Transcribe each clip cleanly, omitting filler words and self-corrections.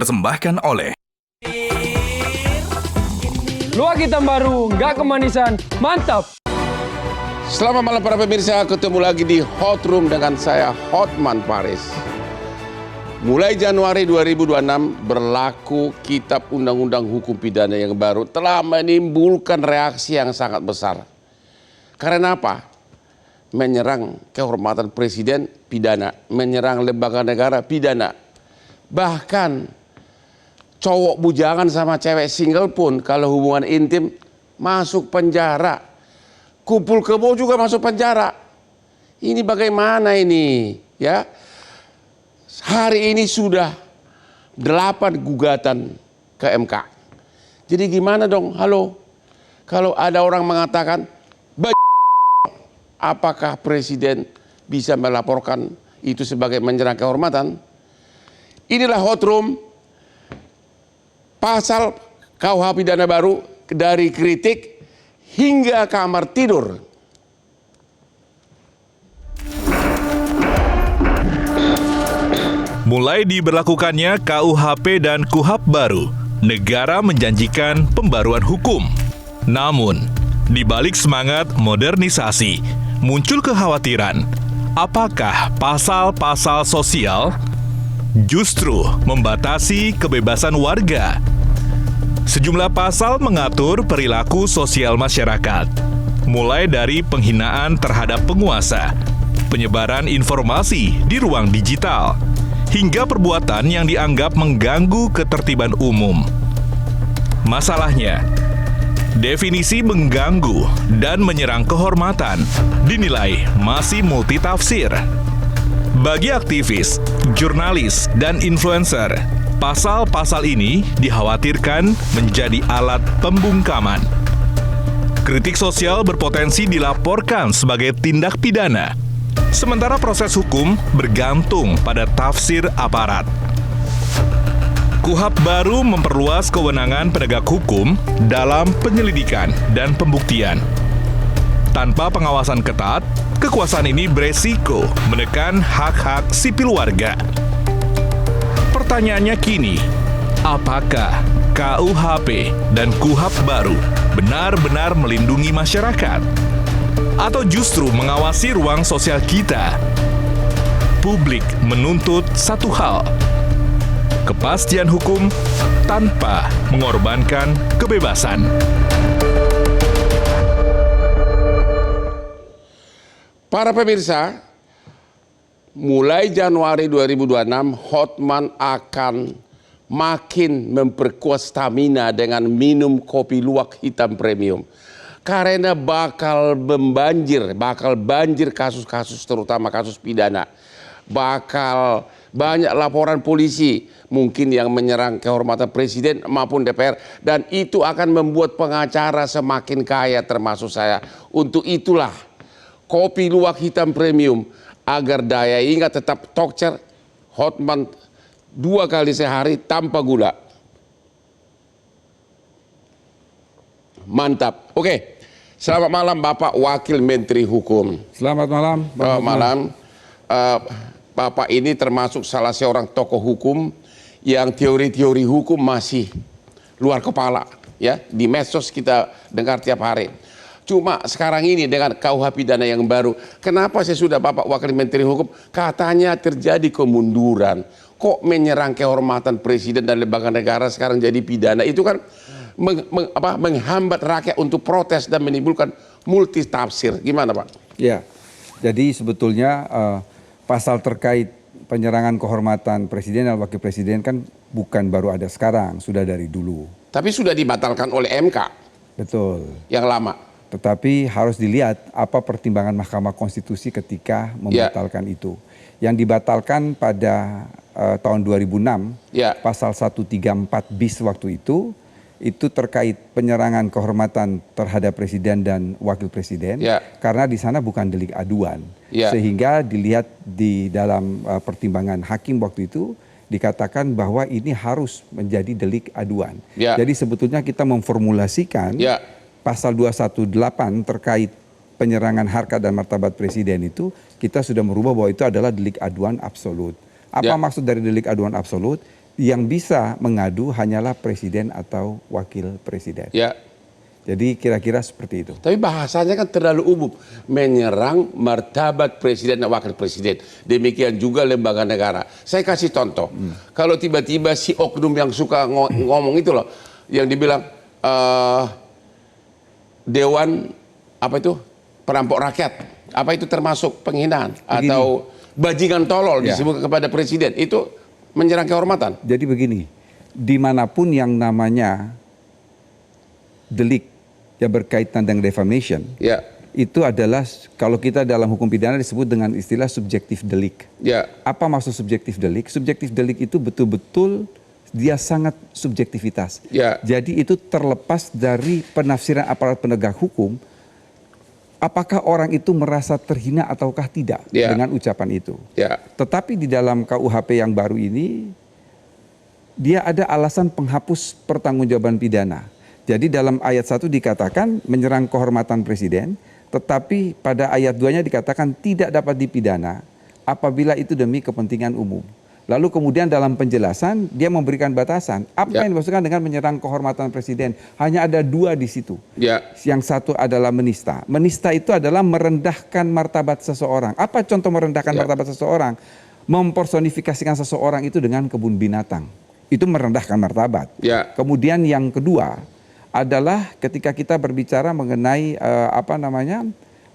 dipersembahkan oleh Luwak hitam baru, nggak kemanisan, mantap! Selamat malam para pemirsa, ketemu lagi di Hot Room dengan saya Hotman Paris. Mulai Januari 2026 berlaku Kitab Undang-Undang Hukum Pidana yang baru telah menimbulkan reaksi yang sangat besar. Karena apa? Menyerang kehormatan presiden pidana, menyerang lembaga negara pidana. Bahkan cowok bujangan sama cewek single pun kalau hubungan intim masuk penjara. Kumpul kebo juga masuk penjara. Ini bagaimana ini? Ya, hari ini sudah 8 gugatan ke MK. Jadi gimana dong? Halo, kalau ada orang mengatakan, apakah presiden bisa melaporkan itu sebagai menyerang kehormatan? Inilah Hot Room, pasal KUH pidana baru dari kritik hingga kamar tidur. Mulai diberlakukannya KUHP dan KUHAP baru, negara menjanjikan pembaruan hukum. Namun, di balik semangat modernisasi, muncul kekhawatiran, apakah pasal-pasal sosial justru membatasi kebebasan warga? Sejumlah pasal mengatur perilaku sosial masyarakat, mulai dari penghinaan terhadap penguasa, penyebaran informasi di ruang digital, hingga perbuatan yang dianggap mengganggu ketertiban umum. Masalahnya, definisi mengganggu dan menyerang kehormatan dinilai masih multitafsir. Bagi aktivis, jurnalis, dan influencer, pasal-pasal ini dikhawatirkan menjadi alat pembungkaman. Kritik sosial berpotensi dilaporkan sebagai tindak pidana, sementara proses hukum bergantung pada tafsir aparat. KUHAP baru memperluas kewenangan penegak hukum dalam penyelidikan dan pembuktian. Tanpa pengawasan ketat, kekuasaan ini beresiko menekan hak-hak sipil warga. Pertanyaannya kini, apakah KUHP dan KUHAP baru benar-benar melindungi masyarakat? Atau justru mengawasi ruang sosial kita? Publik menuntut satu hal, kepastian hukum tanpa mengorbankan kebebasan. Para pemirsa, mulai Januari 2026, Hotman akan makin memperkuat stamina dengan minum kopi luwak hitam premium. Karena bakal banjir kasus-kasus, terutama kasus pidana. Bakal banyak laporan polisi mungkin yang menyerang kehormatan presiden maupun DPR. Dan itu akan membuat pengacara semakin kaya termasuk saya. Untuk itulah kopi luwak hitam premium, agar daya ingat tetap tokcer, Hotman 2 kali sehari tanpa gula. Mantap. Oke, selamat malam Bapak Wakil Menteri Hukum. Selamat malam. Selamat malam. Bapak ini termasuk salah seorang tokoh hukum yang teori-teori hukum masih luar kepala. Ya, di medsos kita dengar tiap hari. Cuma sekarang ini dengan KUH pidana yang baru, kenapa saya sudah Bapak Wakil Menteri Hukum, katanya terjadi kemunduran. Kok menyerang kehormatan presiden dan lembaga negara sekarang jadi pidana? Itu kan menghambat rakyat untuk protes dan menimbulkan multitafsir. Gimana Pak? Ya, jadi sebetulnya pasal terkait penyerangan kehormatan presiden dan wakil presiden kan bukan baru ada sekarang, sudah dari dulu. Tapi sudah dibatalkan oleh MK. Betul. Yang lama. Tetapi harus dilihat apa pertimbangan Mahkamah Konstitusi ketika membatalkan itu. Yang dibatalkan pada tahun 2006, pasal 134 bis waktu itu terkait penyerangan kehormatan terhadap presiden dan wakil presiden, karena di sana bukan delik aduan. Sehingga dilihat di dalam pertimbangan hakim waktu itu, dikatakan bahwa ini harus menjadi delik aduan. Jadi sebetulnya kita memformulasikan pasal 218 terkait penyerangan harkat dan martabat presiden itu, kita sudah merubah bahwa itu adalah delik aduan absolut. Apa maksud dari delik aduan absolut? Yang bisa mengadu hanyalah presiden atau wakil presiden. Ya. Jadi kira-kira seperti itu. Tapi bahasanya kan terlalu umum, menyerang martabat presiden dan wakil presiden. Demikian juga lembaga negara. Saya kasih contoh. Kalau tiba-tiba si oknum yang suka ngomong itu loh, yang dibilang dewan apa itu perampok rakyat, apa itu termasuk penghinaan atau bajingan tolol disebut kepada presiden, itu menyerang kehormatan. Jadi begini, dimanapun yang namanya delik yang berkaitan dengan defamation, itu adalah kalau kita dalam hukum pidana disebut dengan istilah subjektif delik. Apa maksud subjektif delik? Subjektif delik itu betul-betul dia sangat subjektivitas. Jadi itu terlepas dari penafsiran aparat penegak hukum, apakah orang itu merasa terhina ataukah tidak dengan ucapan itu. Tetapi di dalam KUHP yang baru ini, dia ada alasan penghapus pertanggungjawaban pidana. Jadi dalam ayat 1 dikatakan menyerang kehormatan presiden, tetapi pada ayat 2-nya dikatakan tidak dapat dipidana apabila itu demi kepentingan umum. Lalu kemudian dalam penjelasan dia memberikan batasan. Apa yang dimaksudkan dengan menyerang kehormatan presiden? Hanya ada 2 di situ. Yang satu adalah menista. Menista itu adalah merendahkan martabat seseorang. Apa contoh merendahkan martabat seseorang? Mempersonifikasikan seseorang itu dengan kebun binatang. Itu merendahkan martabat. Kemudian yang kedua adalah ketika kita berbicara mengenai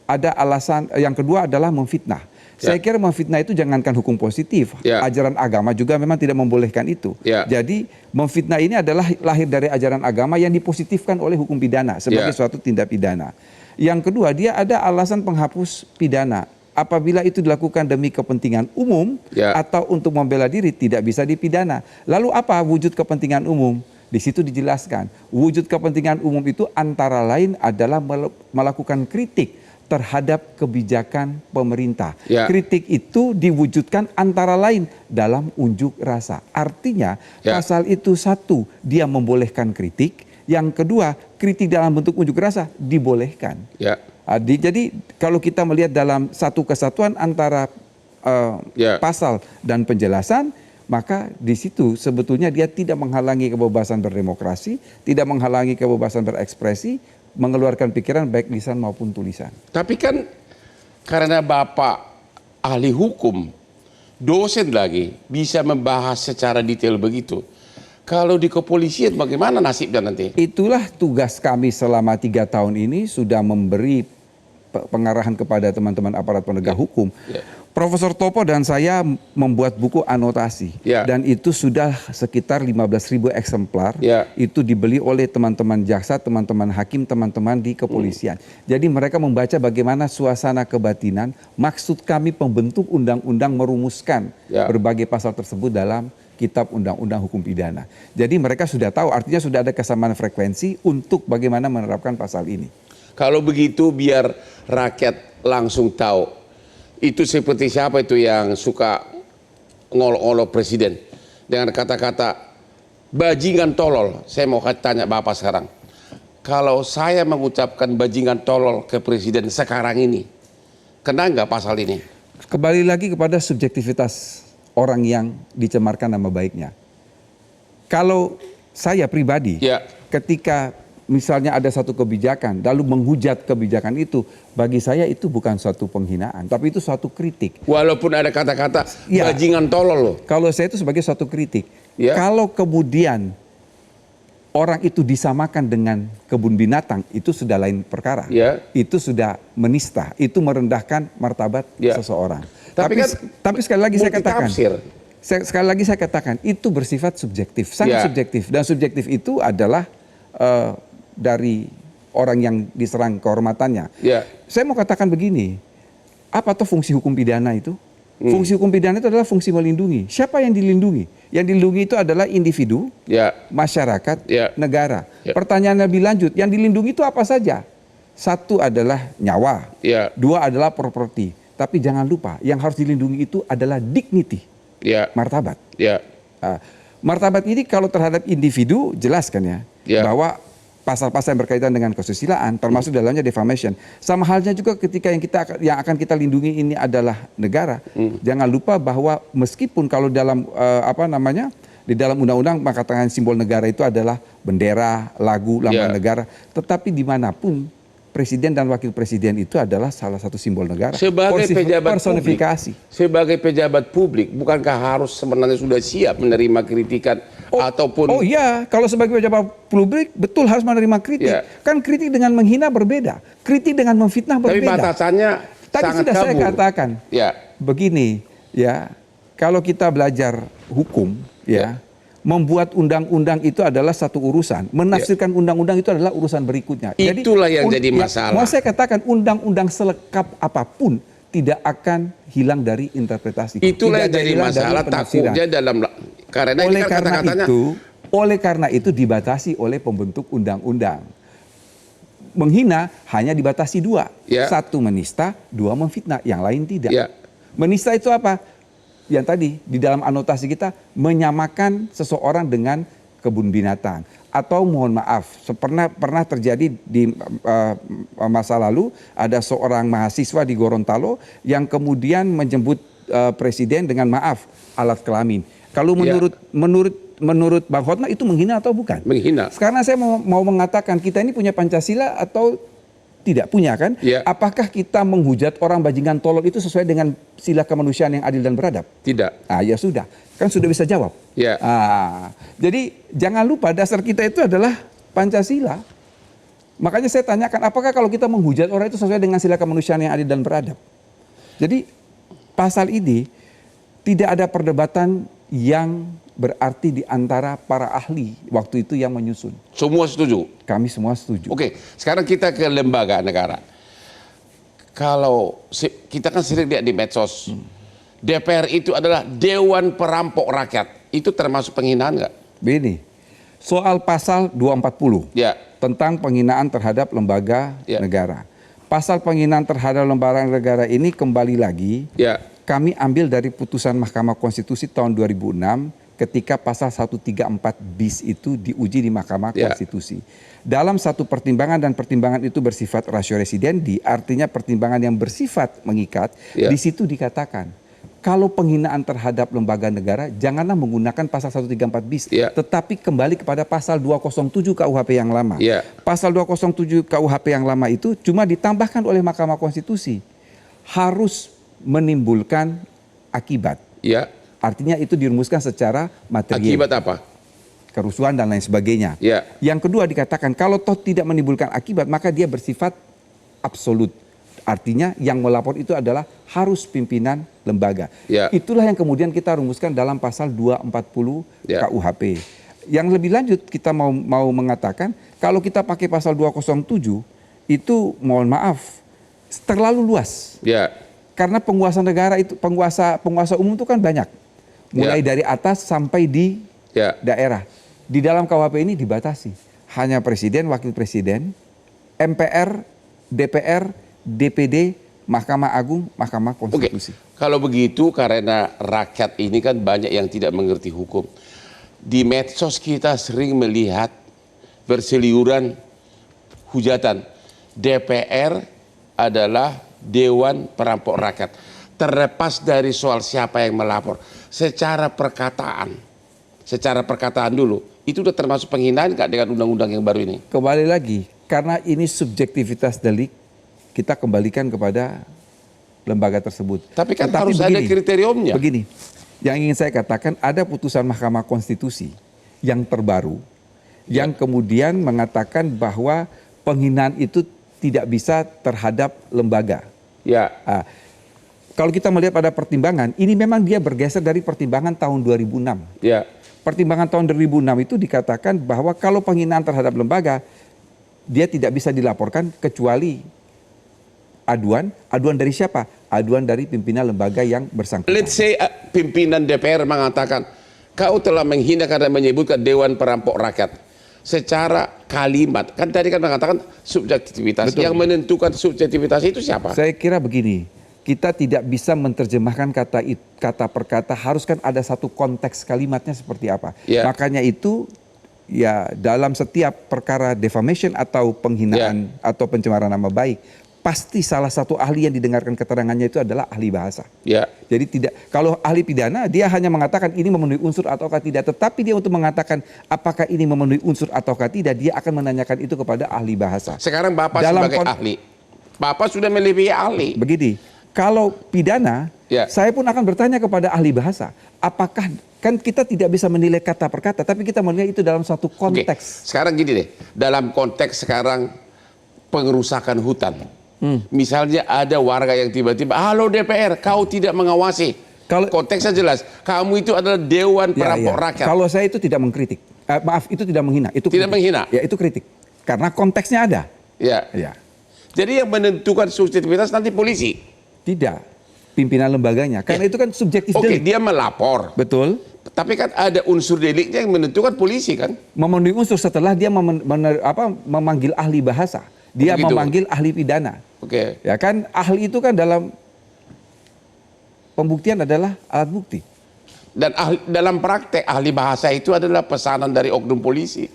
ada alasan, yang kedua adalah memfitnah. Saya kira memfitnah itu jangankan hukum positif, ajaran agama juga memang tidak membolehkan itu. Jadi memfitnah ini adalah lahir dari ajaran agama yang dipositifkan oleh hukum pidana sebagai suatu tindak pidana. Yang kedua, dia ada alasan penghapus pidana. Apabila itu dilakukan demi kepentingan umum atau untuk membela diri, tidak bisa dipidana. Lalu apa wujud kepentingan umum? Di situ dijelaskan, wujud kepentingan umum itu antara lain adalah melakukan kritik terhadap kebijakan pemerintah. Kritik itu diwujudkan antara lain dalam unjuk rasa. Artinya pasal itu satu, dia membolehkan kritik. Yang kedua, kritik dalam bentuk unjuk rasa dibolehkan. Jadi kalau kita melihat dalam satu kesatuan antara pasal dan penjelasan, maka di situ sebetulnya dia tidak menghalangi kebebasan berdemokrasi, tidak menghalangi kebebasan berekspresi, mengeluarkan pikiran baik lisan maupun tulisan. Tapi kan karena Bapak ahli hukum, dosen lagi, bisa membahas secara detail begitu. Kalau di kepolisian bagaimana nasibnya nanti? Itulah tugas kami selama 3 tahun ini, sudah memberi pengarahan kepada teman-teman aparat penegak hukum. Profesor Topo dan saya membuat buku anotasi dan itu sudah sekitar 15.000 eksemplar. Itu dibeli oleh teman-teman jaksa, teman-teman hakim, teman-teman di kepolisian. Jadi mereka membaca bagaimana suasana kebatinan, maksud kami pembentuk undang-undang merumuskan berbagai pasal tersebut dalam kitab undang-undang hukum pidana. Jadi mereka sudah tahu, artinya sudah ada kesamaan frekuensi untuk bagaimana menerapkan pasal ini. Kalau begitu biar rakyat langsung tahu. Itu seperti siapa itu yang suka ngolok-ngolok presiden dengan kata-kata bajingan tolol. Saya mau tanya Bapak sekarang, kalau saya mengucapkan bajingan tolol ke presiden sekarang ini, kena nggak pasal ini? Kembali lagi kepada subjektivitas orang yang dicemarkan nama baiknya. Kalau saya pribadi, ketika misalnya ada satu kebijakan, lalu menghujat kebijakan itu, bagi saya itu bukan suatu penghinaan, tapi itu suatu kritik. Walaupun ada kata-kata bajingan tolol loh. Kalau saya itu sebagai suatu kritik. Kalau kemudian orang itu disamakan dengan kebun binatang, itu sudah lain perkara. Itu sudah menista, itu merendahkan martabat seseorang. Tapi sekali lagi saya katakan, itu bersifat subjektif, sangat subjektif. Dan subjektif itu adalah dari orang yang diserang kehormatannya. Saya mau katakan begini, apa tuh fungsi hukum pidana itu? Fungsi hukum pidana itu adalah fungsi melindungi. Siapa yang dilindungi? Yang dilindungi itu adalah individu, masyarakat, negara. Pertanyaan lebih lanjut, yang dilindungi itu apa saja? Satu adalah nyawa, dua adalah properti. Tapi jangan lupa, yang harus dilindungi itu adalah dignity, martabat. Martabat ini kalau terhadap individu jelas kan bahwa pasal-pasal yang berkaitan dengan kesusilaan termasuk dalamnya defamation. Sama halnya juga ketika yang akan kita lindungi ini adalah negara. Jangan lupa bahwa meskipun kalau dalam Di dalam undang-undang mengatakan simbol negara itu adalah bendera, lagu, lambang negara. Tetapi dimanapun presiden dan wakil presiden itu adalah salah satu simbol negara. Sebagai pejabat personifikasi. Sebagai pejabat publik, bukankah harus sebenarnya sudah siap menerima kritikan ataupun? Oh iya, kalau sebagai pejabat publik betul harus menerima kritik. Kan kritik dengan menghina berbeda, kritik dengan memfitnah berbeda. Tapi batasannya tadi sangat sudah kabur. Saya katakan. Begini, ya, kalau kita belajar hukum, membuat undang-undang itu adalah satu urusan. Menafsirkan undang-undang itu adalah urusan berikutnya. Itulah yang jadi masalah. Mau saya katakan undang-undang selekap apapun tidak akan hilang dari interpretasi. Itulah yang jadi masalah, takutnya dalam karena oleh karena itu dibatasi oleh pembentuk undang-undang. Menghina hanya dibatasi dua. Satu menista, dua memfitnah, yang lain tidak. Menista itu apa? Yang tadi di dalam anotasi kita menyamakan seseorang dengan kebun binatang, atau mohon maaf, pernah terjadi di masa lalu ada seorang mahasiswa di Gorontalo yang kemudian menjemput presiden dengan maaf alat kelamin. Kalau menurut Bang Hotma itu menghina atau bukan? Menghina. Sekarang saya mau mengatakan kita ini punya Pancasila atau tidak punya kan? Apakah kita menghujat orang bajingan tolol itu sesuai dengan sila kemanusiaan yang adil dan beradab? Tidak. Ya sudah, kan sudah bisa jawab. Jadi jangan lupa dasar kita itu adalah Pancasila. Makanya saya tanyakan, apakah kalau kita menghujat orang itu sesuai dengan sila kemanusiaan yang adil dan beradab? Jadi pasal ini tidak ada perdebatan yang berarti di antara para ahli waktu itu yang menyusun. Semua setuju? Kami semua setuju. Oke, sekarang kita ke lembaga negara. Kalau kita kan sering lihat di medsos, DPR itu adalah Dewan Perampok Rakyat. Itu termasuk penghinaan nggak? Begini, soal pasal 240 tentang penghinaan terhadap lembaga negara. Pasal penghinaan terhadap lembaga negara ini kembali lagi, kami ambil dari putusan Mahkamah Konstitusi tahun 2006 ketika pasal 134 bis itu diuji di Mahkamah Konstitusi. Dalam satu pertimbangan, dan pertimbangan itu bersifat ratio residendi, artinya pertimbangan yang bersifat mengikat, di situ dikatakan kalau penghinaan terhadap lembaga negara janganlah menggunakan pasal 134 bis, tetapi kembali kepada pasal 207 KUHP yang lama. Pasal 207 KUHP yang lama itu cuma ditambahkan oleh Mahkamah Konstitusi harus menimbulkan akibat. Artinya itu dirumuskan secara material. Akibat apa? Kerusuhan dan lain sebagainya. Yang kedua dikatakan kalau toh tidak menimbulkan akibat maka dia bersifat absolut. Artinya yang melapor itu adalah harus pimpinan lembaga. Itulah yang kemudian kita rumuskan dalam pasal 240 KUHP. Yang lebih lanjut kita mau mengatakan kalau kita pakai pasal 207 itu mohon maaf terlalu luas. Karena penguasa negara itu penguasa umum itu kan banyak. Mulai dari atas sampai di daerah. Di dalam KUHP ini dibatasi. Hanya presiden, wakil presiden, MPR, DPR, DPD, Mahkamah Agung, Mahkamah Konstitusi. Kalau begitu karena rakyat ini kan banyak yang tidak mengerti hukum. Di medsos kita sering melihat berseliuran hujatan. DPR adalah Dewan Perampok Rakyat. Terlepas dari soal siapa yang melapor, secara perkataan dulu, itu udah termasuk penghinaan nggak dengan undang-undang yang baru ini? Kembali lagi, karena ini subjektivitas delik, kita kembalikan kepada lembaga tersebut. Tapi kan harus ada kriteriumnya. Begini, yang ingin saya katakan ada putusan Mahkamah Konstitusi yang terbaru, yang kemudian mengatakan bahwa penghinaan itu tidak bisa terhadap lembaga. Kalau kita melihat pada pertimbangan, ini memang dia bergeser dari pertimbangan tahun 2006. Pertimbangan tahun 2006 itu dikatakan bahwa kalau penghinaan terhadap lembaga, dia tidak bisa dilaporkan kecuali aduan dari siapa? Aduan dari pimpinan lembaga yang bersangkutan. Let's say pimpinan DPR mengatakan, kau telah menghina karena menyebutkan Dewan Perampok Rakyat. Secara kalimat, kan tadi kan mengatakan subjektivitas. Yang menentukan subjektivitas itu siapa? Saya kira begini. Kita tidak bisa menerjemahkan kata per kata, harus kan ada satu konteks kalimatnya seperti apa. Makanya itu dalam setiap perkara defamation atau penghinaan atau pencemaran nama baik, pasti salah satu ahli yang didengarkan keterangannya itu adalah ahli bahasa. Ya. Jadi tidak, kalau ahli pidana dia hanya mengatakan ini memenuhi unsur ataukah tidak, tetapi dia untuk mengatakan apakah ini memenuhi unsur ataukah tidak, dia akan menanyakan itu kepada ahli bahasa. Sekarang Bapak sebagai ahli, Bapak sudah melebihi ahli. Begini, kalau pidana, saya pun akan bertanya kepada ahli bahasa, apakah, kan kita tidak bisa menilai kata per kata, tapi kita menilai itu dalam satu konteks. Sekarang gini deh, dalam konteks sekarang pengerusakan hutan. Misalnya ada warga yang tiba-tiba, halo DPR, kau tidak mengawasi. Kalau konteksnya jelas, kamu itu adalah Dewan Perampok Rakyat. Kalau saya itu tidak mengkritik, maaf, itu tidak menghina. Itu tidak menghina? Ya, itu kritik. Karena konteksnya ada. Ya. Jadi yang menentukan subjektivitas nanti polisi? Tidak, pimpinan lembaganya. Karena itu kan subjektif delik. Dia melapor. Betul. Tapi kan ada unsur deliknya yang menentukan polisi kan? Memenuhi unsur setelah dia memanggil ahli bahasa. Dia memanggil ahli pidana. Ya kan, ahli itu kan dalam pembuktian adalah alat bukti. Dan dalam praktek ahli bahasa itu adalah pesanan dari oknum polisi.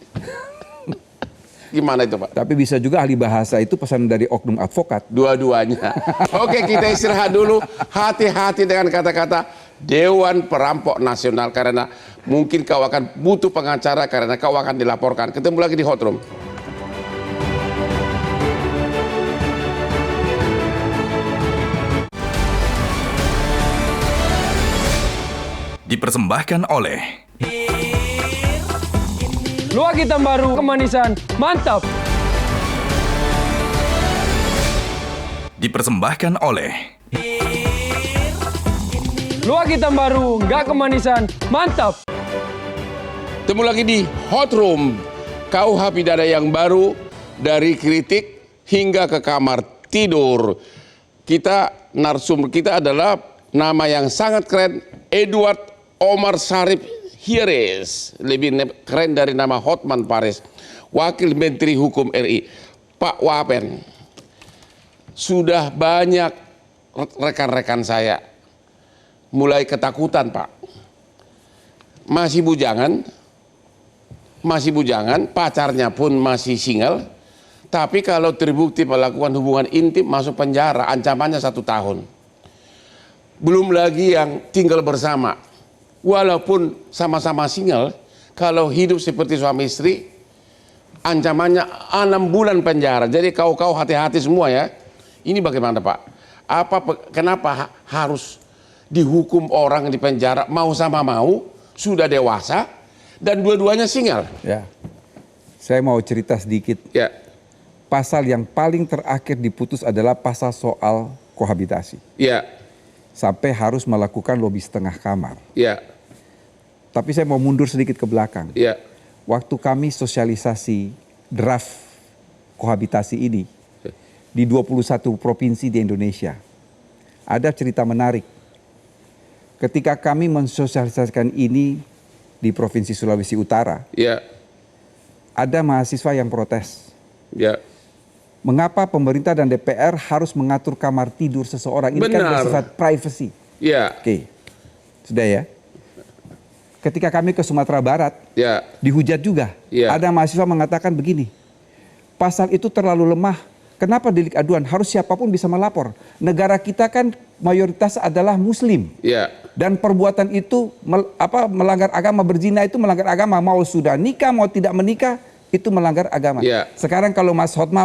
Gimana itu Pak? Tapi bisa juga ahli bahasa itu pesanan dari oknum advokat. Dua-duanya. Oke, kita istirahat dulu. Hati-hati dengan kata-kata Dewan Perampok Nasional, karena mungkin kau akan butuh pengacara karena kau akan dilaporkan. Ketemu lagi di Hot Room. Dipersembahkan oleh Luak hitam baru, kemanisan, mantap. Dipersembahkan oleh Luak hitam baru, nggak kemanisan, mantap. Ketemu lagi di Hot Room. KUH pidana yang baru, dari kritik hingga ke kamar tidur. Kita narsum kita adalah nama yang sangat keren, Edward Omar Syarif Hires, lebih keren dari nama Hotman Paris, Wakil Menteri Hukum RI. Pak Wapen, sudah banyak rekan-rekan saya mulai ketakutan Pak. Masih bujangan, pacarnya pun masih single, tapi kalau terbukti melakukan hubungan intim masuk penjara, ancamannya 1 tahun. Belum lagi yang tinggal bersama. Walaupun sama-sama single, kalau hidup seperti suami istri, ancamannya 6 bulan penjara. Jadi kau hati-hati semua ya. Ini bagaimana Pak? Kenapa harus dihukum orang di penjara mau sama mau, sudah dewasa, dan dua-duanya single? Ya, saya mau cerita sedikit. Ya. Pasal yang paling terakhir diputus adalah pasal soal kohabitasi. Ya. Sampai harus melakukan lobi setengah kamar. Ya. Tapi saya mau mundur sedikit ke belakang. Ya. Waktu kami sosialisasi draft kohabitasi ini di 21 provinsi di Indonesia, ada cerita menarik. Ketika kami mensosialisasikan ini di Provinsi Sulawesi Utara, ada mahasiswa yang protes. Mengapa pemerintah dan DPR harus mengatur kamar tidur seseorang? Ini kan bersifat privacy. Oke, sudah ya. Ketika kami ke Sumatera Barat, dihujat juga. Ada mahasiswa mengatakan begini, pasal itu terlalu lemah. Kenapa delik aduan? Harus siapapun bisa melapor. Negara kita kan mayoritas adalah Muslim. Dan perbuatan itu melanggar agama, berzina itu melanggar agama. Mau sudah nikah, mau tidak menikah, itu melanggar agama. Sekarang kalau Mas Hotma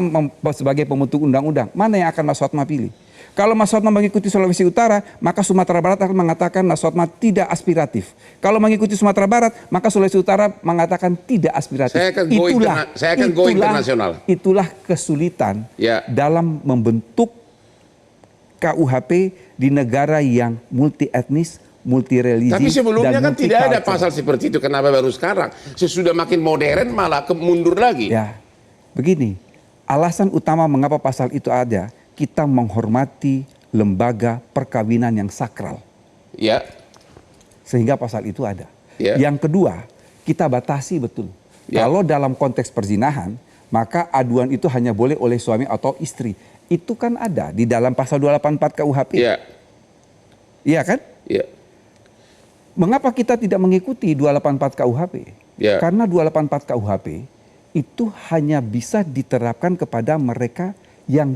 sebagai pembentuk undang-undang, mana yang akan Mas Hotma pilih? Kalau Mas Hotma mengikuti Sulawesi Utara, maka Sumatera Barat akan mengatakan Mas Hotma tidak aspiratif. Kalau mengikuti Sumatera Barat, maka Sulawesi Utara mengatakan tidak aspiratif. Saya akan go internasional. Itulah kesulitan dalam membentuk KUHP di negara yang multi etnis, multi religi. Tapi sebelumnya kan tidak ada pasal seperti itu. Kenapa baru sekarang? Sesudah makin modern malah mundur lagi. Ya, begini. Alasan utama mengapa pasal itu ada, kita menghormati lembaga perkawinan yang sakral. Sehingga pasal itu ada. Yang kedua, kita batasi betul. Kalau dalam konteks perzinahan, maka aduan itu hanya boleh oleh suami atau istri. Itu kan ada di dalam pasal 284 KUHP. Iya kan? Mengapa kita tidak mengikuti 284 KUHP? Karena 284 KUHP itu hanya bisa diterapkan kepada mereka yang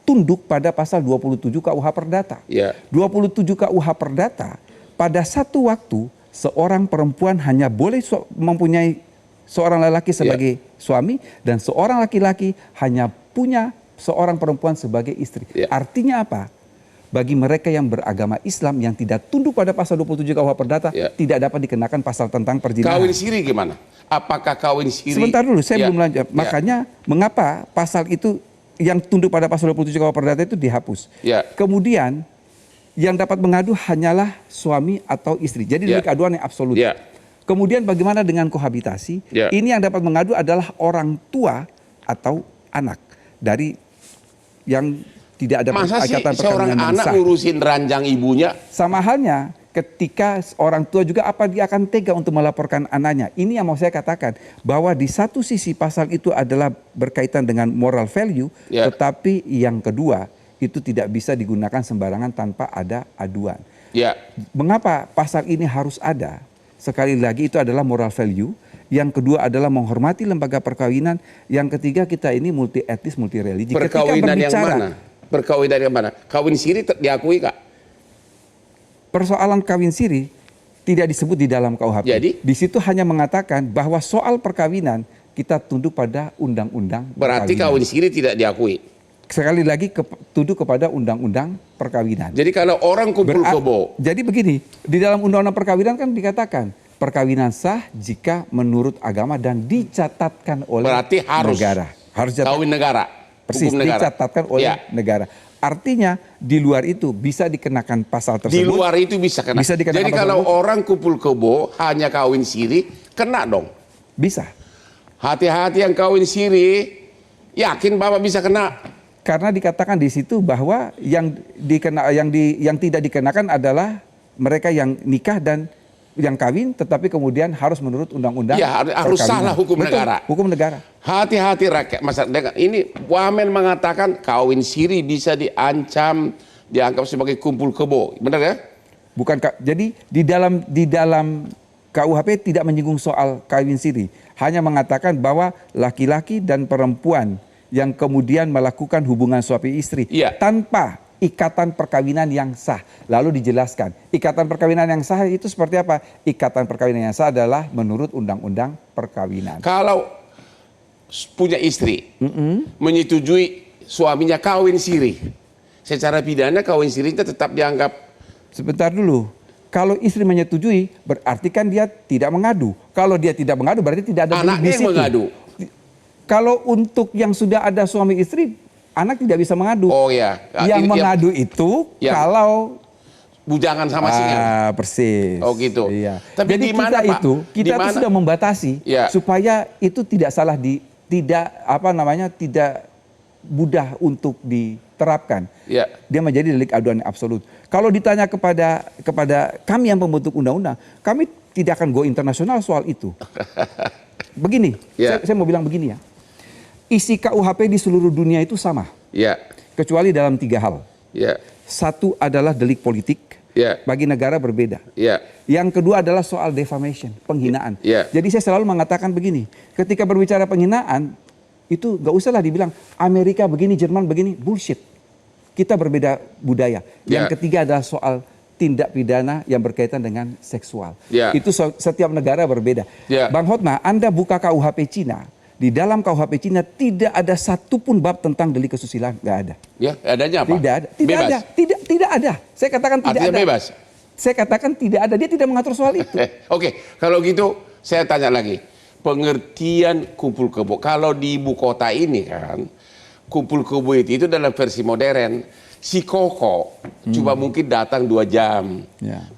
tunduk pada pasal 27 KUH Perdata. 27 KUH Perdata, pada satu waktu seorang perempuan hanya boleh mempunyai seorang lelaki sebagai suami dan seorang laki-laki hanya punya seorang perempuan sebagai istri. Artinya apa? Bagi mereka yang beragama Islam yang tidak tunduk pada pasal 27 KUH Perdata tidak dapat dikenakan pasal tentang perzinahan. Kawin siri gimana? Apakah kawin siri? Sebentar dulu, saya belum lanjut. Makanya mengapa pasal itu yang tunduk pada pasal 27 KUH Perdata itu dihapus. Kemudian yang dapat mengadu hanyalah suami atau istri. Jadi delik aduan yang absolut. Kemudian bagaimana dengan kohabitasi? Ini yang dapat mengadu adalah orang tua atau anak dari yang tidak ada masa sih ikatan seorang perkawinan anak sah. ngurusin ranjang ibunya? Sama halnya ketika orang tua juga apa dia akan tega untuk melaporkan anaknya. Ini yang mau saya katakan, bahwa di satu sisi pasal itu adalah berkaitan dengan moral value, tetapi yang kedua itu tidak bisa digunakan sembarangan tanpa ada aduan. Mengapa pasal ini harus ada? Sekali lagi itu adalah moral value. Yang kedua adalah menghormati lembaga perkawinan. Yang ketiga kita ini multi etis, multi religi. Perkawinan yang mana? Perkawinan yang mana? Kawin siri diakui Kak? Persoalan kawin siri tidak disebut di dalam KUHP. Jadi? Di situ hanya mengatakan bahwa soal perkawinan kita tunduk pada undang-undang. Berarti kawin siri tidak diakui? Sekali lagi tunduk kepada undang-undang perkawinan. Jadi kalau orang kumpul kebo. Jadi begini, di dalam undang-undang perkawinan kan dikatakan perkawinan sah jika menurut agama dan dicatatkan oleh berarti harus negara. Harus kawin negara. Persis, dicatatkan oleh negara. Artinya di luar itu bisa dikenakan pasal tersebut. Di luar itu bisa kena. Jadi kalau orang kumpul kebo hanya kawin siri, kena dong? Bisa. Hati-hati yang kawin siri, yakin Bapak bisa kena? Karena dikatakan di situ bahwa yang tidak dikenakan adalah mereka yang nikah dan yang kawin, tetapi kemudian harus menurut undang-undang. Ya, harus salah hukum negara. Hukum negara. Hati-hati rakyat masyarakat. Ini Wamen mengatakan kawin siri bisa diancam, dianggap sebagai kumpul kebo, benar ya? Bukan. Jadi di dalam KUHP tidak menyinggung soal kawin siri, hanya mengatakan bahwa laki-laki dan perempuan yang kemudian melakukan hubungan suami istri tanpa ikatan perkawinan yang sah. Lalu dijelaskan, ikatan perkawinan yang sah itu seperti apa? Ikatan perkawinan yang sah adalah menurut undang-undang perkawinan. Kalau punya istri, menyetujui suaminya kawin siri, secara pidana kawin sirinya tetap dianggap. Sebentar dulu, kalau istri menyetujui berarti kan dia tidak mengadu. Kalau dia tidak mengadu berarti tidak ada anaknya yang mengadu. Kalau untuk yang sudah ada suami istri, anak tidak bisa mengadu. Oh ya. Yang mengadu itu kalau bujangan sama singa. Persis. Oh gitu. Iya. Tapi jadi dimana, kita itu sudah membatasi supaya itu tidak salah tidak mudah untuk diterapkan. Dia menjadi delik aduan yang absolut. Kalau ditanya kepada kami yang pembentuk undang-undang, kami tidak akan go internasional soal itu. Begini, saya mau bilang begini ya. Isi KUHP di seluruh dunia itu sama, kecuali dalam 3 hal. Satu adalah delik politik, bagi negara berbeda. Yang kedua adalah soal defamation, penghinaan. Jadi saya selalu mengatakan begini, ketika berbicara penghinaan, itu gak usahlah dibilang Amerika begini, Jerman begini, bullshit. Kita berbeda budaya. Yang ketiga adalah soal tindak pidana yang berkaitan dengan seksual. Itu setiap negara berbeda. Bang Hotma, Anda buka KUHP Cina. Di dalam KUHP Cina tidak ada satupun bab tentang delik kesusilaan, nggak ada. Ya, adanya apa? Tidak ada, tidak ada. Saya katakan tidak ada. Bebas. Saya katakan tidak ada. Dia tidak mengatur soal itu. Oke, kalau gitu saya tanya lagi, pengertian kumpul kebo. Kalau di ibu kota ini kan, kumpul kebo itu dalam versi modern. Si koko cuma mungkin datang 2 jam,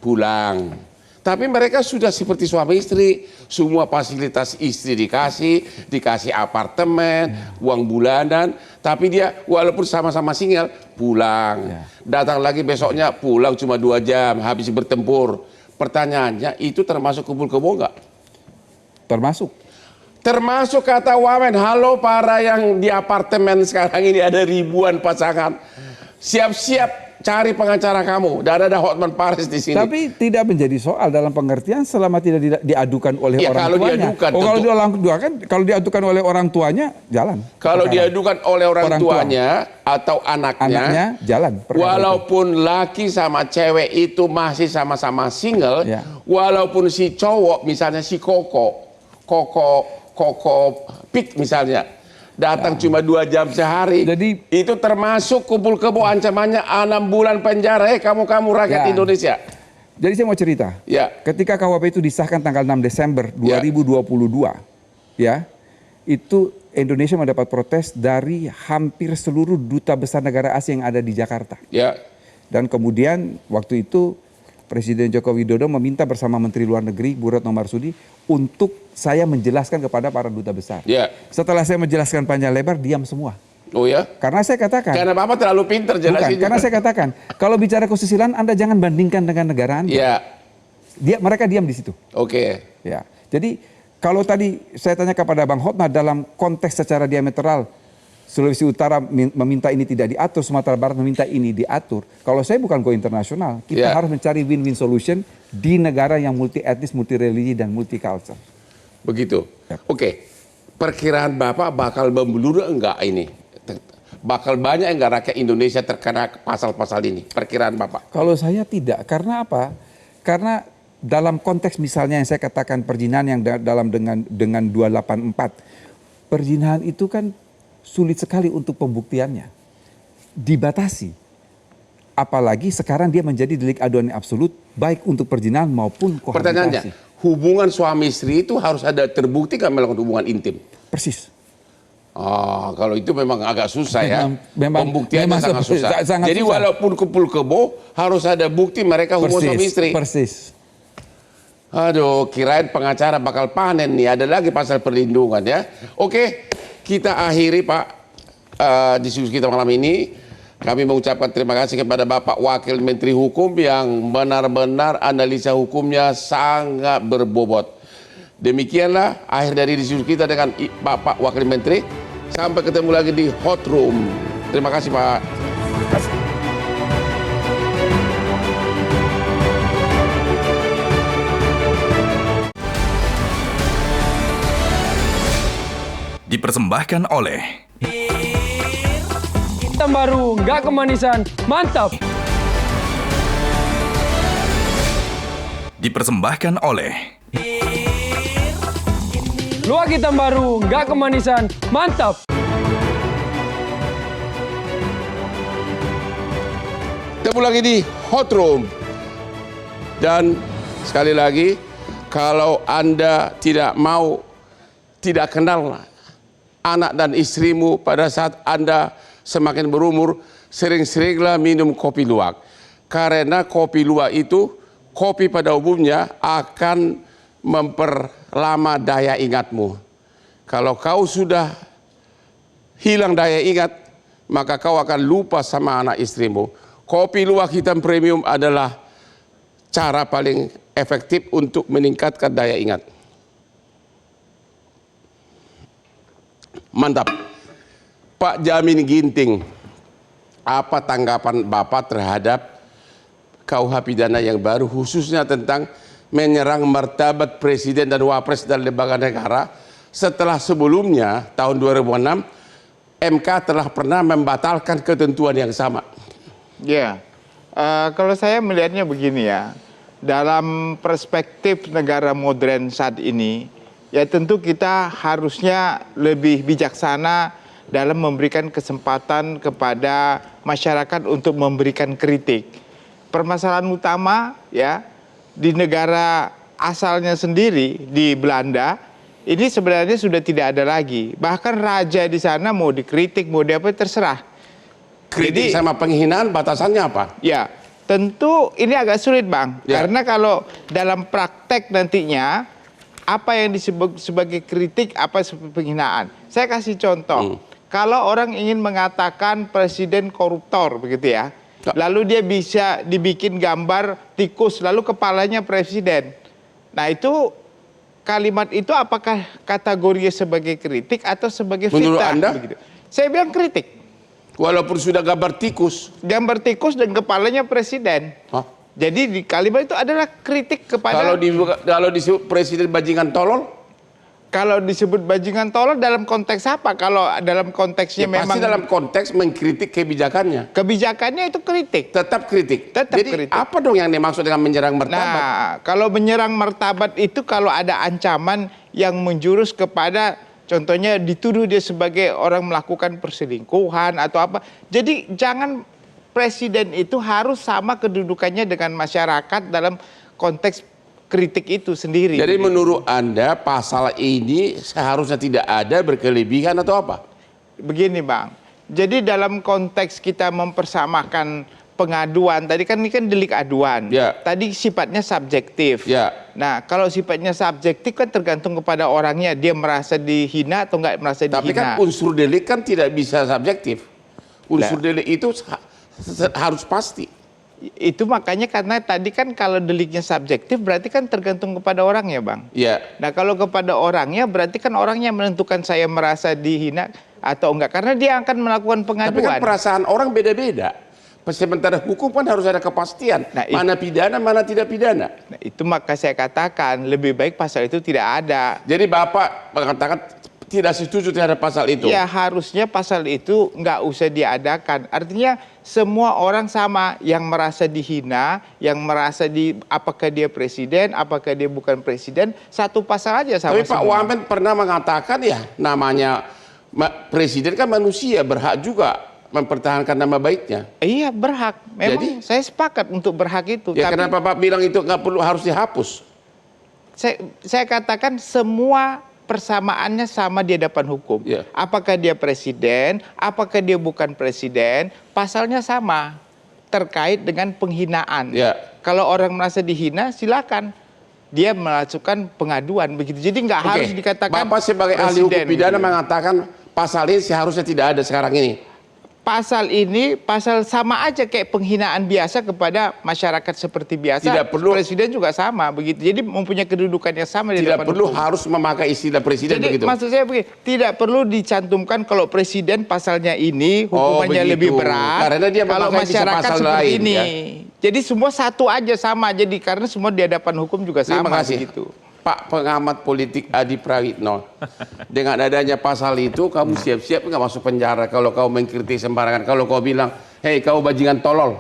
pulang. Tapi mereka sudah seperti suami istri, semua fasilitas istri dikasih apartemen, uang bulanan, tapi dia walaupun sama-sama single, pulang. Datang lagi besoknya, pulang cuma 2 jam, habis bertempur. Pertanyaannya, itu termasuk kumpul kebo nggak? Termasuk. Termasuk kata Wamen, halo para yang di apartemen sekarang ini ada ribuan pasangan. Siap-siap cari pengacara kamu. Dan ada Hotman Paris di sini. Tapi tidak menjadi soal dalam pengertian selama tidak diadukan oleh orang kalau tuanya. Diadukan, kalau diadukan oleh orang tuanya, jalan. Kalau diadukan oleh orang tuanya atau anaknya jalan. Walaupun laki sama cewek itu masih sama-sama single, walaupun si cowok misalnya si Koko Pik misalnya datang cuma 2 jam sehari, jadi itu termasuk kumpul kebo, ancamannya 6 bulan penjara. Kamu rakyat Indonesia. Jadi saya mau cerita, ketika KUHP itu disahkan tanggal 6 Desember 2022, itu Indonesia mendapat protes dari hampir seluruh duta besar negara asing yang ada di Jakarta. Dan kemudian waktu itu Presiden Joko Widodo meminta bersama Menteri Luar Negeri Bu Retno Marsudi untuk saya menjelaskan kepada para duta besar. Setelah saya menjelaskan panjang lebar, diam semua. Oh ya? Karena saya katakan. Karena Bapak terlalu pintar jelasin. Bukan, karena saya katakan, kalau bicara kesusilaan Anda jangan bandingkan dengan negara Anda. Mereka diam di situ. Jadi kalau tadi saya tanya kepada Bang Hotma dalam konteks secara diametral, Sulawesi Utara meminta ini tidak diatur, Sumatera Barat meminta ini diatur. Kalau saya bukan go internasional, kita harus mencari win-win solution di negara yang multi etnis, multi religi dan multi culture. Begitu. Perkiraan Bapak bakal membludak enggak ini? Bakal banyak enggak rakyat Indonesia terkena pasal-pasal ini? Perkiraan Bapak? Kalau saya tidak. Karena apa? Karena dalam konteks misalnya yang saya katakan perzinahan yang dalam dengan 284, perzinahan itu kan sulit sekali untuk pembuktiannya, dibatasi. Apalagi sekarang dia menjadi delik aduan yang absolut, baik untuk perzinahan maupun kohabitasi. Pertanyaannya, hubungan suami istri itu harus ada terbukti kan melakukan hubungan intim? Persis. Kalau itu memang agak susah Pembuktiannya sangat susah. Jadi susah. Walaupun kumpul kebo, harus ada bukti mereka hubungan suami istri. Persis. Aduh, kirain pengacara bakal panen nih. Ada lagi pasal perlindungan ya. Kita akhiri Pak diskusi kita malam ini. Kami mengucapkan terima kasih kepada Bapak Wakil Menteri Hukum yang benar-benar analisa hukumnya sangat berbobot. Demikianlah akhir dari diskusi kita dengan Bapak Wakil Menteri. Sampai ketemu lagi di Hot Room. Terima kasih Pak. Terima kasih. Dipersembahkan oleh Hitam baru, nggak kemanisan, mantap. Dipersembahkan oleh Luwak hitam baru, nggak kemanisan, mantap. Ketemu lagi di Hot Room. Dan sekali lagi, kalau Anda tidak kenal anak dan istrimu pada saat Anda semakin berumur, sering-seringlah minum kopi luwak. Karena kopi luwak itu, kopi pada umumnya akan memperlama daya ingatmu. Kalau kau sudah hilang daya ingat, maka kau akan lupa sama anak istrimu. Kopi luwak hitam premium adalah cara paling efektif untuk meningkatkan daya ingat. Mantap. Pak Jamin Ginting, apa tanggapan Bapak terhadap KUH pidana yang baru, khususnya tentang menyerang martabat presiden dan wapres dan lembaga negara setelah sebelumnya tahun 2006 MK telah pernah membatalkan ketentuan yang sama? Kalau saya melihatnya begini ya, dalam perspektif negara modern saat ini, ya tentu kita harusnya lebih bijaksana dalam memberikan kesempatan kepada masyarakat untuk memberikan kritik. Permasalahan utama ya di negara asalnya sendiri di Belanda ini sebenarnya sudah tidak ada lagi. Bahkan raja di sana mau dikritik, mau diapa terserah. Kritik sama penghinaan batasannya apa? Ya, tentu ini agak sulit Bang. Karena kalau dalam praktek nantinya apa yang disebut sebagai kritik, apa sebagai penghinaan. Saya kasih contoh. Kalau orang ingin mengatakan presiden koruptor begitu ya. Lalu dia bisa dibikin gambar tikus, lalu kepalanya presiden. Nah itu kalimat itu apakah kategorinya sebagai kritik atau sebagai fitnah? Menurut Anda? Begitu. Saya bilang kritik. Walaupun sudah gambar tikus. Gambar tikus dan kepalanya presiden. Hah? Jadi di kalimat itu adalah kritik kepada... Kalau disebut presiden bajingan tolol? Kalau disebut bajingan tolol dalam konteks apa? Kalau dalam konteksnya memang... Pasti dalam konteks mengkritik kebijakannya. Kebijakannya itu kritik. Tetap kritik. Tetap Jadi kritik. apa dong yang dimaksud dengan menyerang martabat? Nah, kalau menyerang martabat itu kalau ada ancaman yang menjurus kepada... Contohnya dituduh dia sebagai orang melakukan perselingkuhan atau apa. Jadi jangan presiden itu harus sama kedudukannya dengan masyarakat dalam konteks kritik itu sendiri. Jadi menurut Anda pasal ini seharusnya tidak ada berkelebihan atau apa? Begini Bang, jadi dalam konteks kita mempersamakan pengaduan, tadi kan ini kan delik aduan, ya. Tadi sifatnya subjektif. Ya. Nah kalau sifatnya subjektif kan tergantung kepada orangnya, dia merasa dihina atau nggak merasa dihina. Tapi kan unsur delik kan tidak bisa subjektif. Unsur delik itu harus pasti. Itu makanya karena tadi kan kalau deliknya subjektif berarti kan tergantung kepada orangnya Bang. Iya. Nah kalau kepada orangnya berarti kan orangnya menentukan saya merasa dihina atau enggak. Karena dia akan melakukan pengaduan. Tapi kan perasaan orang beda-beda. Sementara hukum kan harus ada kepastian. Nah, mana pidana, mana tidak pidana. Nah, itu maka saya katakan lebih baik pasal itu tidak ada. Jadi Bapak mengatakan tidak setuju terhadap pasal itu? Ya harusnya pasal itu nggak usah diadakan. Artinya semua orang sama, yang merasa dihina, yang merasa apakah dia presiden, apakah dia bukan presiden, satu pasal aja sama. Tapi Pak Wamen pernah mengatakan ya, namanya presiden kan manusia, berhak juga mempertahankan nama baiknya. Iya berhak. Memang jadi, saya sepakat untuk berhak itu. Ya tapi, kenapa Pak bilang itu nggak perlu, harus dihapus? Saya katakan semua persamaannya sama di hadapan hukum. Yeah. Apakah dia presiden, apakah dia bukan presiden, pasalnya sama terkait dengan penghinaan. Yeah. Kalau orang merasa dihina, silakan dia melakukan pengaduan begitu. Jadi nggak harus dikatakan. Bapak sebagai ahli hukum pidana mengatakan pasal ini seharusnya tidak ada sekarang ini. Pasal ini pasal sama aja kayak penghinaan biasa kepada masyarakat seperti biasa. Tidak perlu, presiden juga sama begitu. Jadi mempunyai kedudukan yang sama di tidak depan perlu hukum. Harus memakai istilah presiden. Jadi, begitu. Maksud saya begini, tidak perlu dicantumkan kalau presiden pasalnya ini hukumannya lebih berat. Karena dia kalau masyarakat pasal seperti lain, ini. Ya? Jadi semua satu aja sama. Jadi karena semua di hadapan hukum juga sama. Terima kasih. Begitu. Pak pengamat politik Adi Prawitno, dengan adanya pasal itu kamu siap-siap nggak masuk penjara kalau kau mengkritik sembarangan, kalau kau bilang, hei kau bajingan tolol.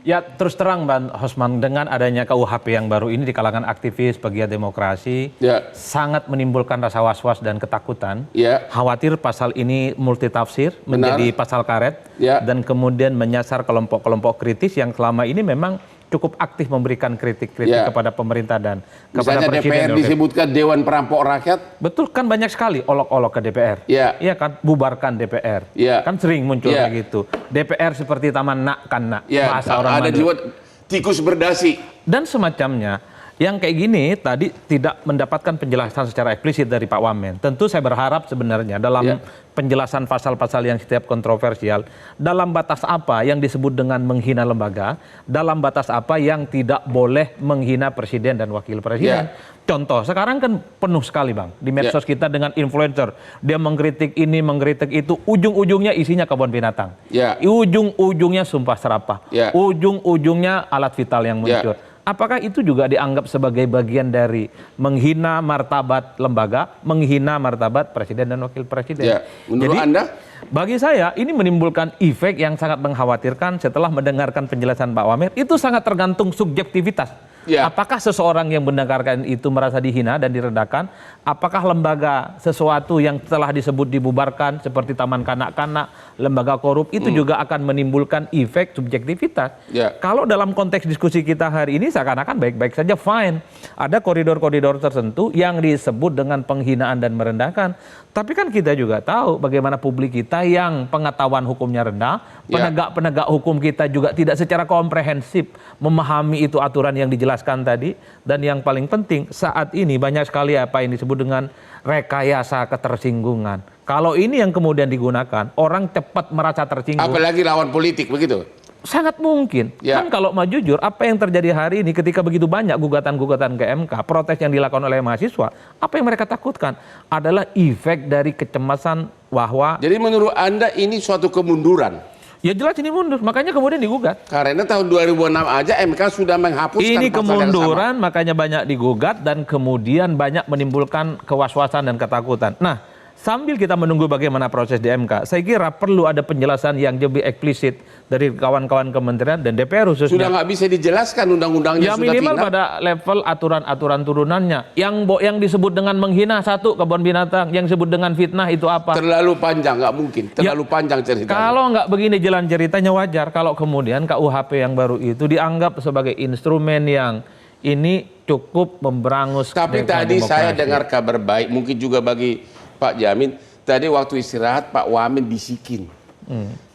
Ya terus terang Bang Hosman, dengan adanya KUHP yang baru ini di kalangan aktivis pegiat demokrasi, sangat menimbulkan rasa was-was dan ketakutan. Khawatir pasal ini multitafsir, menjadi pasal karet, dan kemudian menyasar kelompok-kelompok kritis yang selama ini memang cukup aktif memberikan kritik-kritik kepada pemerintah dan kepada misalnya presiden. DPR disebutkan Dewan Perampok Rakyat. Betul, kan banyak sekali olok-olok ke DPR. Iya kan, bubarkan DPR. Kan sering muncul kayak gitu. DPR seperti taman nak kan nak. Bahasa orang ada juga tikus berdasi. Dan semacamnya. Yang kayak gini tadi tidak mendapatkan penjelasan secara eksplisit dari Pak Wamen. Tentu saya berharap sebenarnya dalam penjelasan pasal-pasal yang setiap kontroversial, dalam batas apa yang disebut dengan menghina lembaga, dalam batas apa yang tidak boleh menghina presiden dan wakil presiden. Contoh, sekarang kan penuh sekali Bang, di medsos kita dengan influencer. Dia mengkritik ini, mengkritik itu, ujung-ujungnya isinya kebun binatang. Ujung-ujungnya sumpah serapah. Ujung-ujungnya alat vital yang muncul. Apakah itu juga dianggap sebagai bagian dari menghina martabat lembaga, menghina martabat presiden dan wakil presiden? Menurut Anda? Bagi saya ini menimbulkan efek yang sangat mengkhawatirkan setelah mendengarkan penjelasan Pak Wamen. Itu sangat tergantung subjektivitas. Apakah seseorang yang mendengarkan itu merasa dihina dan direndahkan? Apakah lembaga sesuatu yang telah disebut dibubarkan seperti taman kanak-kanak, lembaga korup itu juga akan menimbulkan efek subjektivitas. Kalau dalam konteks diskusi kita hari ini seakan-akan baik-baik saja, fine. Ada koridor-koridor tertentu yang disebut dengan penghinaan dan merendahkan. Tapi kan kita juga tahu bagaimana publik kita yang pengetahuan hukumnya rendah, penegak-penegak hukum kita juga tidak secara komprehensif memahami itu aturan yang dijelaskan tadi. Dan yang paling penting saat ini banyak sekali apa yang disebut dengan rekayasa ketersinggungan. Kalau ini yang kemudian digunakan, orang cepat merasa tersinggung. Apalagi lawan politik begitu. Sangat mungkin. Kan kalau mau jujur, apa yang terjadi hari ini ketika begitu banyak gugatan-gugatan ke MK, protes yang dilakukan oleh mahasiswa, apa yang mereka takutkan adalah efek dari kecemasan bahwa... Jadi menurut Anda ini suatu kemunduran? Ya jelas ini mundur, makanya kemudian digugat. Karena tahun 2006 aja MK sudah menghapuskan ini pasal kemunduran, yang sama. makanya banyak digugat dan kemudian banyak menimbulkan kewaswasan dan ketakutan. Nah, sambil kita menunggu bagaimana proses di MK, saya kira perlu ada penjelasan yang lebih eksplisit dari kawan-kawan kementerian dan DPR khususnya. Sudah nggak bisa dijelaskan undang-undangnya, ya sudah minimal final. pada level aturan-aturan turunannya. Yang disebut dengan menghina satu kebun binatang, yang disebut dengan fitnah itu apa? Terlalu panjang, nggak mungkin. Terlalu panjang ceritanya. Kalau nggak begini jalan ceritanya wajar. Kalau kemudian KUHP yang baru itu dianggap sebagai instrumen yang ini cukup memberangus. Tapi tadi demokrasi. Saya dengar kabar baik, mungkin juga bagi Pak Jamin, tadi waktu istirahat Pak Wamen bisikin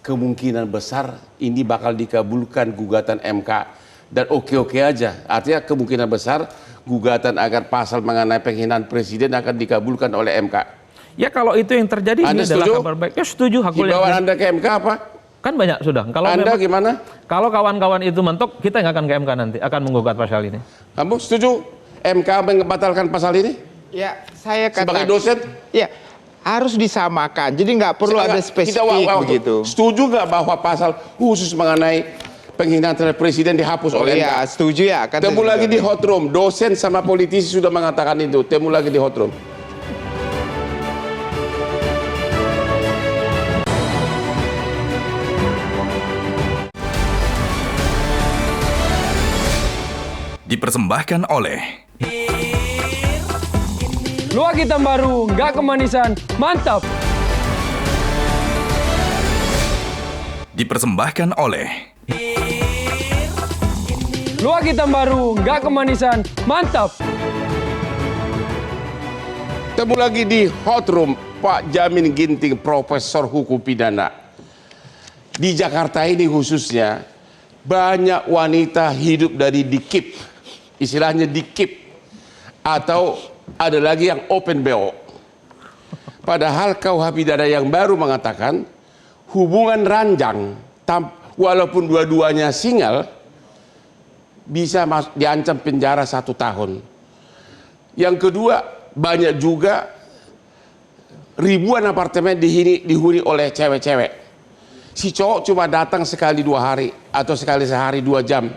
kemungkinan besar ini bakal dikabulkan gugatan MK dan oke-oke aja. Artinya kemungkinan besar gugatan agar pasal mengenai penghinaan presiden akan dikabulkan oleh MK. Ya kalau itu yang terjadi Anda ini setuju? adalah kabar baik. Ya setuju. Himbauan Anda ke MK apa? Kan banyak sudah. Kalau Anda memang, gimana? Kalau kawan-kawan itu mentok, kita nggak akan ke MK nanti, akan menggugat pasal ini. Kamu setuju MK membatalkan pasal ini? Ya, saya katakan sebagai dosen, ya harus disamakan. Jadi nggak perlu ada spesifik begitu. Setuju nggak bahwa pasal khusus mengenai penghinaan terhadap presiden dihapus oleh MK? Iya, setuju ya. Temu lagi di hot room. Dosen sama politisi sudah mengatakan itu. Temu lagi di hot room. Dipersembahkan oleh Luak hitam baru, nggak kemanisan, mantap. Dipersembahkan oleh Luak hitam baru, nggak kemanisan, mantap. Temu lagi di hot room Pak Jamin Ginting, Profesor Hukum Pidana. Di Jakarta ini khususnya banyak wanita hidup dari dikip, istilahnya dikip, atau ada lagi yang open BO. Padahal KUH pidana yang baru mengatakan hubungan ranjang walaupun dua-duanya single bisa diancam penjara 1 tahun. Yang kedua, banyak juga ribuan apartemen dihuni oleh cewek-cewek. Si cowok cuma datang sekali 2 hari atau sekali sehari 2 jam.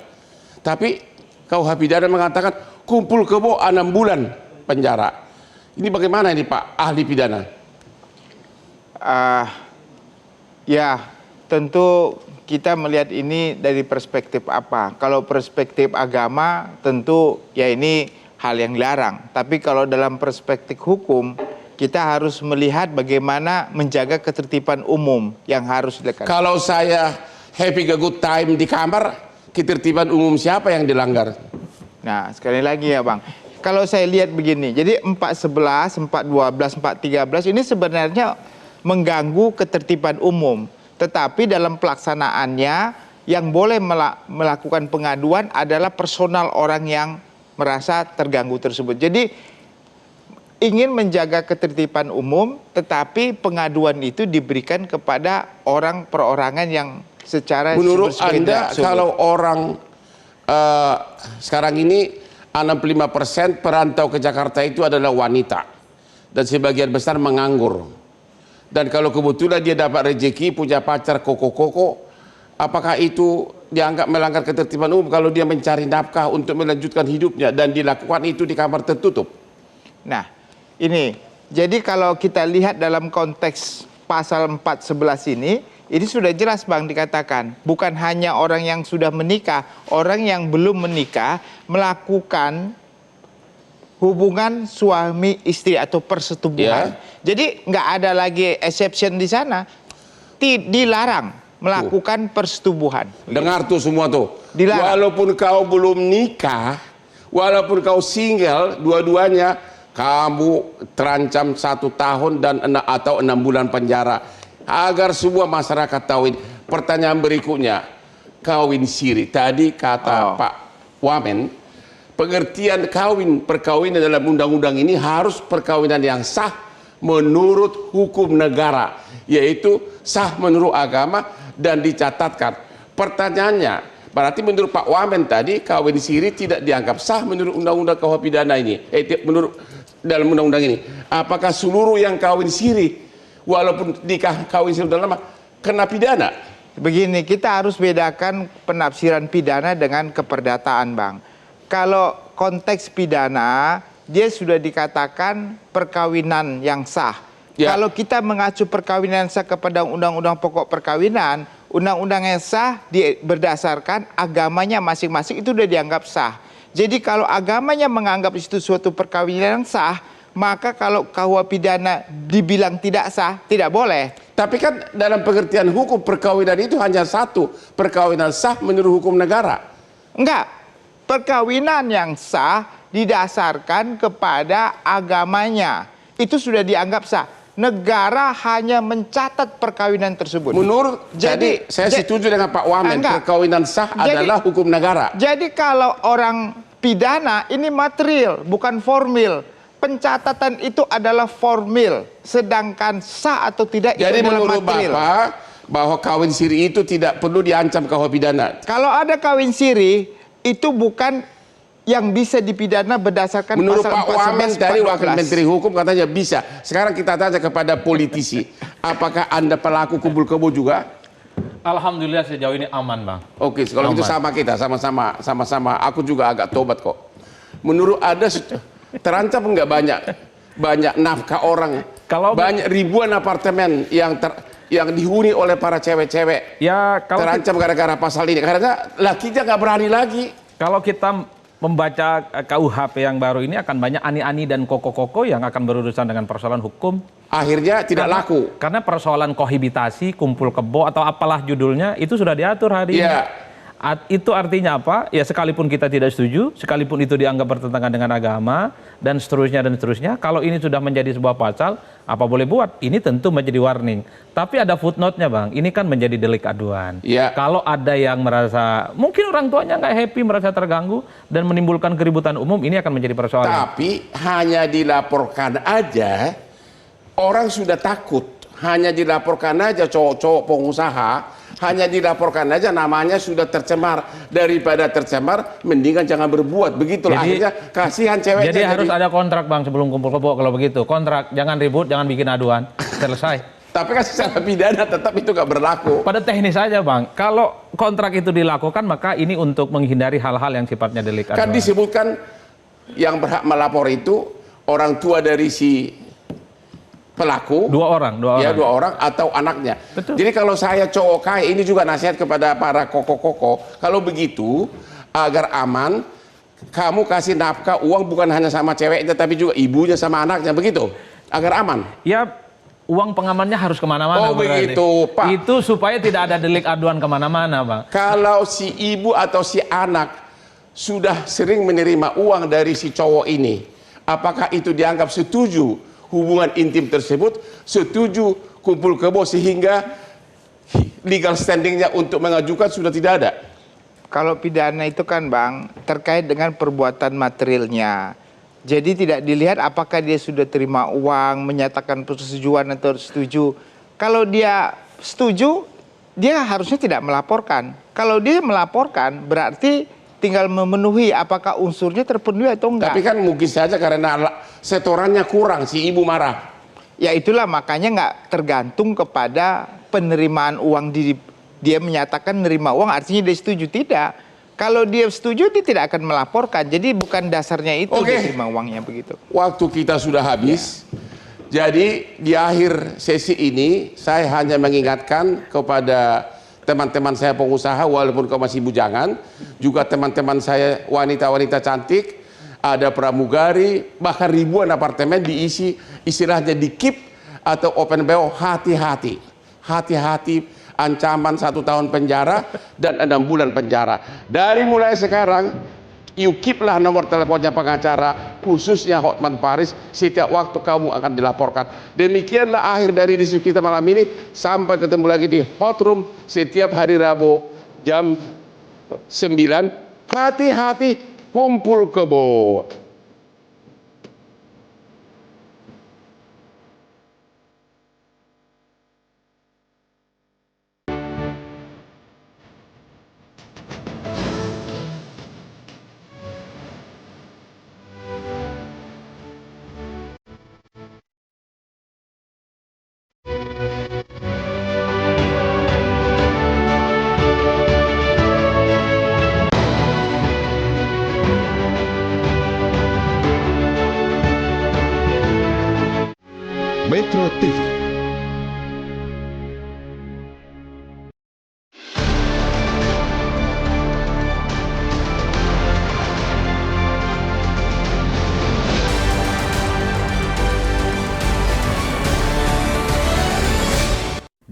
Tapi KUH pidana mengatakan kumpul kebo 6 bulan penjara. Ini bagaimana ini Pak ahli pidana? Ya tentu kita melihat ini dari perspektif apa. Kalau perspektif agama tentu ya ini hal yang dilarang. Tapi kalau dalam perspektif hukum kita harus melihat bagaimana menjaga ketertiban umum yang harus dilakukan. Kalau saya having a good time di kamar, ketertiban umum siapa yang dilanggar? Nah sekali lagi ya Bang. Kalau saya lihat begini, jadi 4.11, 4.12, 4.13 ini sebenarnya mengganggu ketertiban umum. Tetapi dalam pelaksanaannya yang boleh melakukan pengaduan adalah personal orang yang merasa terganggu tersebut. Jadi ingin menjaga ketertiban umum, tetapi pengaduan itu diberikan kepada orang perorangan yang secara... Menurut Anda kalau orang sekarang ini 65% perantau ke Jakarta itu adalah wanita dan sebagian besar menganggur, dan kalau kebetulan dia dapat rezeki punya pacar koko-koko, apakah itu dianggap melanggar ketertiban umum kalau dia mencari nafkah untuk melanjutkan hidupnya dan dilakukan itu di kamar tertutup? Nah ini jadi kalau kita lihat dalam konteks pasal 4.11 ini sudah jelas Bang dikatakan, bukan hanya orang yang sudah menikah, orang yang belum menikah melakukan hubungan suami istri atau persetubuhan. Jadi nggak ada lagi exception di sana, dilarang melakukan persetubuhan. Dengar tuh semua tuh. Dilarang. Walaupun kau belum nikah, walaupun kau single, dua-duanya kamu terancam 1 tahun dan atau 6 bulan penjara. Agar semua masyarakat tahu ini. Pertanyaan berikutnya, kawin siri. Tadi kata Pak Wamen, pengertian perkawinan dalam undang-undang ini harus perkawinan yang sah menurut hukum negara, yaitu sah menurut agama dan dicatatkan Pertanyaannya, berarti menurut Pak Wamen tadi kawin siri tidak dianggap sah menurut undang-undang KUH pidana ini, menurut dalam undang-undang ini. Apakah seluruh yang kawin siri walaupun nikah kawin siri sudah lama kena pidana? Begini, kita harus bedakan penafsiran pidana dengan keperdataan, Bang. Kalau konteks pidana, dia sudah dikatakan perkawinan yang sah. Ya. Kalau kita mengacu perkawinan sah kepada undang-undang pokok perkawinan, undang-undang yang sah berdasarkan agamanya masing-masing itu sudah dianggap sah. Jadi kalau agamanya menganggap itu suatu perkawinan yang sah, maka kalau KUH pidana dibilang tidak sah, tidak boleh. Tapi kan dalam pengertian hukum perkawinan itu hanya satu, perkawinan sah menurut hukum negara. Enggak, perkawinan yang sah didasarkan kepada agamanya. Itu sudah dianggap sah. Negara hanya mencatat perkawinan tersebut. Menurut, jadi saya setuju dengan Pak Wamen, perkawinan sah adalah hukum negara. Jadi kalau orang pidana ini material, bukan formil. Pencatatan itu adalah formil, sedangkan sah atau tidak jadi itu adalah menurut material. Bapak bahwa kawin siri itu tidak perlu diancam KUH pidana. Kalau ada kawin siri itu bukan yang bisa dipidana berdasarkan menurut pasal Pak Wamen dari Wakil Menteri Hukum katanya bisa. Sekarang kita tanya kepada politisi, apakah Anda pelaku kumpul kebo juga? Alhamdulillah sejauh ini aman, Bang. Oke, kalau itu sama kita, sama-sama. Aku juga agak tobat kok. Menurut Anda terancam nggak banyak nafkah orang, banyak ribuan apartemen yang dihuni oleh para cewek-cewek. Ya, terancam gara-gara pasal ini, karena lakinya nggak berani lagi. Kalau kita membaca KUHP yang baru ini akan banyak ani-ani dan koko-koko yang akan berurusan dengan persoalan hukum. Akhirnya tidak laku. Karena persoalan kohibitasi, kumpul kebo atau apalah judulnya itu sudah diatur hari ini. Itu artinya apa? Ya sekalipun kita tidak setuju, sekalipun itu dianggap bertentangan dengan agama dan seterusnya, kalau ini sudah menjadi sebuah pasal, apa boleh buat? Ini tentu menjadi warning. Tapi ada footnote-nya, Bang. Ini kan menjadi delik aduan. Kalau ada yang merasa, mungkin orang tuanya nggak happy, merasa terganggu dan menimbulkan keributan umum, ini akan menjadi persoalan. Tapi hanya dilaporkan aja, orang sudah takut. Hanya dilaporkan aja cowok-cowok pengusaha, hanya dilaporkan aja namanya sudah tercemar. Daripada tercemar, mendingan jangan berbuat. Begitulah akhirnya kasihan ceweknya. Jadi harus ada kontrak, Bang, sebelum kumpul kebo kalau begitu. Kontrak, jangan ribut, jangan bikin aduan. Selesai. Tapi kan secara pidana tetap itu nggak berlaku. Pada teknis saja, Bang. Kalau kontrak itu dilakukan, maka ini untuk menghindari hal-hal yang sifatnya delik aduan. Kan disebutkan yang berhak melapor itu orang tua dari si pelaku, dua orang atau anaknya. Betul. Jadi kalau saya cowok kaya, ini juga nasihat kepada para koko-koko, kalau begitu agar aman, kamu kasih nafkah uang bukan hanya sama ceweknya tapi juga ibunya sama anaknya, begitu agar aman. Ya, uang pengamannya harus kemana-mana. Oh begitu, Pak. Itu supaya tidak ada delik aduan kemana-mana, Bang. Kalau si ibu atau si anak sudah sering menerima uang dari si cowok ini, apakah itu dianggap setuju hubungan intim tersebut, setuju kumpul kebo sehingga legal standingnya untuk mengajukan sudah tidak ada? Kalau pidana itu kan, Bang, terkait dengan perbuatan materialnya. Jadi tidak dilihat apakah dia sudah terima uang, menyatakan persetujuan atau setuju. Kalau dia setuju, dia harusnya tidak melaporkan. Kalau dia melaporkan, berarti tinggal memenuhi apakah unsurnya terpenuhi atau enggak. Tapi kan mungkin saja karena setorannya kurang, si ibu marah. Ya itulah makanya nggak tergantung kepada penerimaan uang. Dia menyatakan menerima uang artinya dia setuju, tidak. Kalau dia setuju dia tidak akan melaporkan. Jadi bukan dasarnya itu dia terima uangnya begitu. Waktu kita sudah habis. Jadi di akhir sesi ini saya hanya mengingatkan kepada teman-teman saya pengusaha, walaupun kau masih bujangan, juga teman-teman saya wanita-wanita cantik, ada pramugari, bahkan ribuan apartemen diisi istilahnya di KIP atau open BO. Hati-hati, hati-hati, ancaman 1 tahun penjara dan 6 bulan penjara. Dari mulai sekarang, you keep lah nomor teleponnya pengacara, khususnya Hotman Paris, setiap waktu kamu akan dilaporkan. Demikianlah akhir dari diskusi kita malam ini. Sampai ketemu lagi di Hot Room setiap hari Rabu jam 9. Hati-hati, kumpul kebo.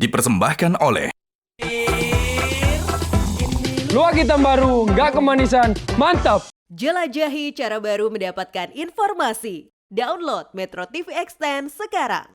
dipersembahkan oleh Luwak hitam baru, nggak kemanisan, mantap! Jelajahi cara baru mendapatkan informasi. Download Metro TV Extend sekarang.